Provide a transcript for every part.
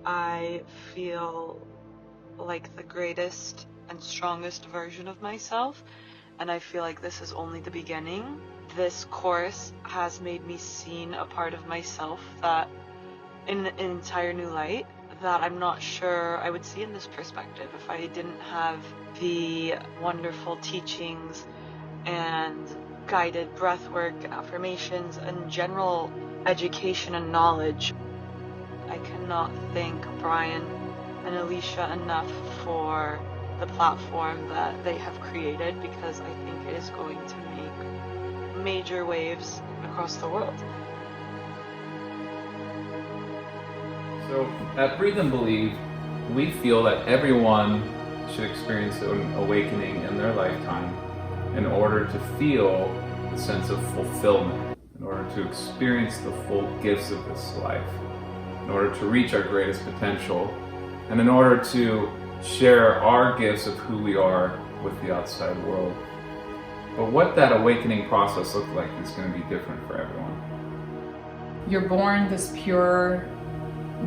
I feel like the greatest and strongest version of myself, and I feel like this is only the beginning. This course has made me seen a part of myself that in an entire new light that I'm not sure I would see in this perspective if I didn't have the wonderful teachings and guided breathwork and affirmations and general education and knowledge. I cannot thank Brian and Alicia enough for the platform that they have created, because I think it is going to make major waves across the world. So at Breathe and Believe, we feel that everyone should experience an awakening in their lifetime in order to feel a sense of fulfillment, in order to experience the full gifts of this life, in order to reach our greatest potential, and in order to share our gifts of who we are with the outside world. But what that awakening process looks like is going to be different for everyone. You're born this pure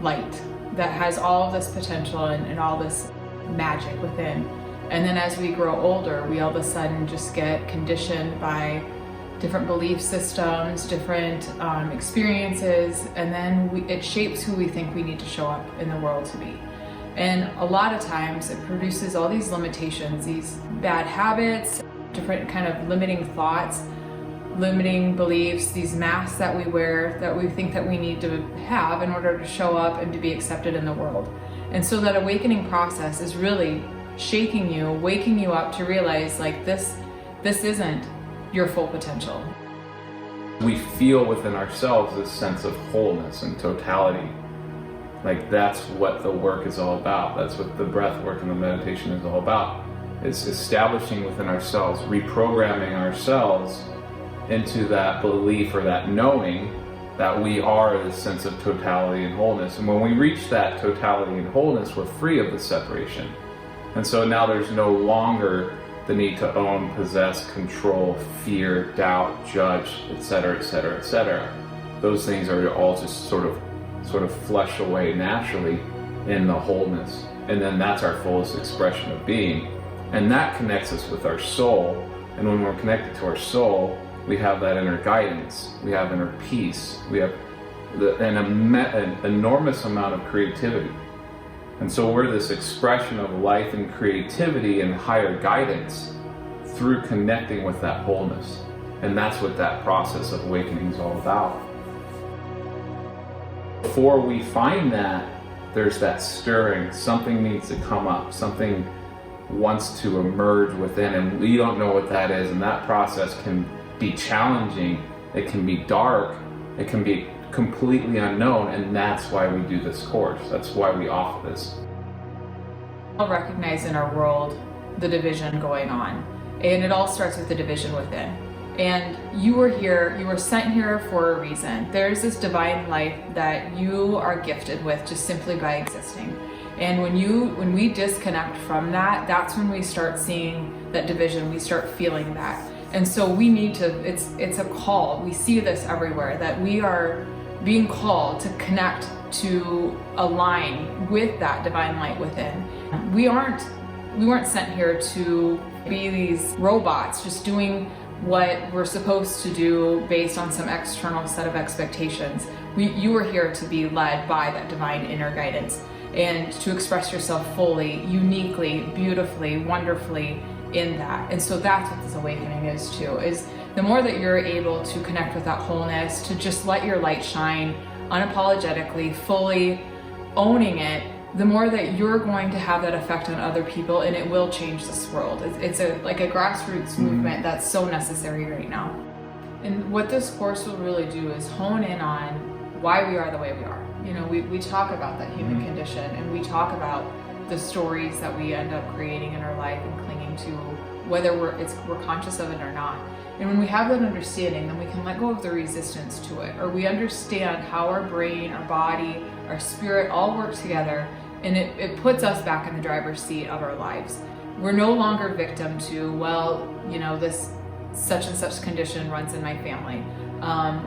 light that has all of this potential and all this magic within. And then as we grow older, we all of a sudden just get conditioned by different belief systems, different experiences, and then it shapes who we think we need to show up in the world to be. And a lot of times it produces all these limitations, these bad habits, different kind of limiting thoughts, limiting beliefs, these masks that we wear that we think that we need to have in order to show up and to be accepted in the world. And so that awakening process is really shaking you, waking you up to realize like this isn't your full potential. We feel within ourselves this sense of wholeness and totality. Like that's what the work is all about. That's what the breath work and the meditation is all about. It's establishing within ourselves, reprogramming ourselves into that belief or that knowing that we are this sense of totality and wholeness. And when we reach that totality and wholeness, we're free of the separation. And so now there's no longer the need to own, possess, control, fear, doubt, judge, etc., etc., etc. Those things are all just sort of flush away naturally in the wholeness. And then that's our fullest expression of being. And that connects us with our soul. And when we're connected to our soul, we have that inner guidance, we have inner peace, we have an enormous amount of creativity. And so we're this expression of life and creativity and higher guidance through connecting with that wholeness. And that's what that process of awakening is all about. Before we find that, there's that stirring. Something needs to come up. Something wants to emerge within, and we don't know what that is. And that process can be challenging. It can be dark. It can be completely unknown, and that's why we do this course. That's why we offer this. We recognize in our world the division going on, and it all starts with the division within. And you were here, you were sent here for a reason. There's this divine light that you are gifted with just simply by existing. And when we disconnect from that, that's when we start seeing that division, we start feeling that. And so we need to, it's a call. We see this everywhere, that we are being called to connect, to align with that divine light within. We weren't sent here to be these robots just doing what we're supposed to do based on some external set of expectations. You were here to be led by that divine inner guidance and to express yourself fully, uniquely, beautifully, wonderfully in that. And so that's what this awakening is too, is the more that you're able to connect with that wholeness, to just let your light shine unapologetically, fully owning it, the more that you're going to have that effect on other people, and it will change this world. It's like a grassroots movement that's so necessary right now. And what this course will really do is hone in on why we are the way we are. You know, we talk about that human condition, and we talk about the stories that we end up creating in our life and clinging to, whether we're conscious of it or not. And when we have that understanding, then we can let go of the resistance to it, or we understand how our brain, our body, our spirit all work together, and it puts us back in the driver's seat of our lives. We're no longer victim to, well, you know, this such and such condition runs in my family.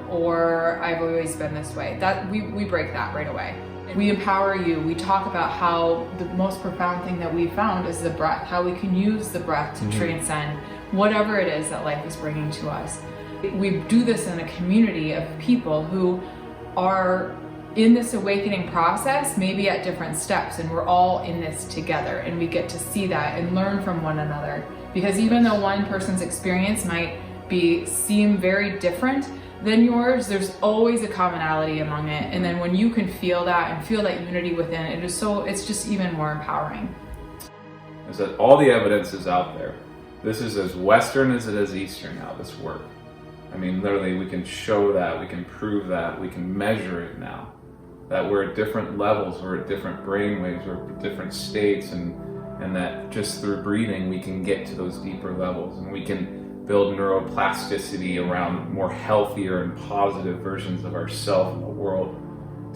or I've always been this way. That we break that right away. We empower you. We talk about how the most profound thing that we found is the breath, how we can use the breath to transcend whatever it is that life is bringing to us. We do this in a community of people who are in this awakening process, maybe at different steps, and we're all in this together, and we get to see that and learn from one another. Because even though one person's experience might seem very different than yours, there's always a commonality among it. And then when you can feel that and feel that unity within it, it's just even more empowering. Is that all the evidence is out there. This is as Western as it is Eastern now, this work. I mean, literally, we can show that, we can prove that, we can measure it now. That we're at different levels, we're at different brainwaves, we're at different states, and that just through breathing, we can get to those deeper levels, and we can build neuroplasticity around more healthier and positive versions of ourselves in the world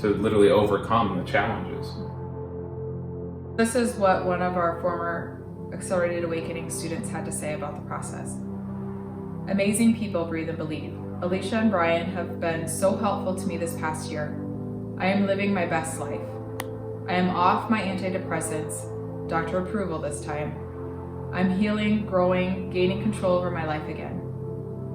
to literally overcome the challenges. This is what one of our former Accelerated Awakening students had to say about the process. Amazing people breathe and believe. Alicia and Brian have been so helpful to me this past year. I am living my best life. I am off my antidepressants, doctor approval this time. I'm healing, growing, gaining control over my life again.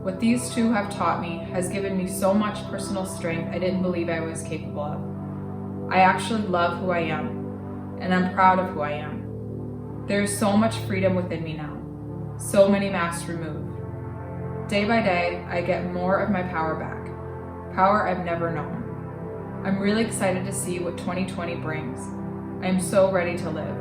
What these two have taught me has given me so much personal strength I didn't believe I was capable of. I actually love who I am, and I'm proud of who I am. There is so much freedom within me now, so many masks removed. Day by day, I get more of my power back, power I've never known. I'm really excited to see what 2020 brings. I am so ready to live.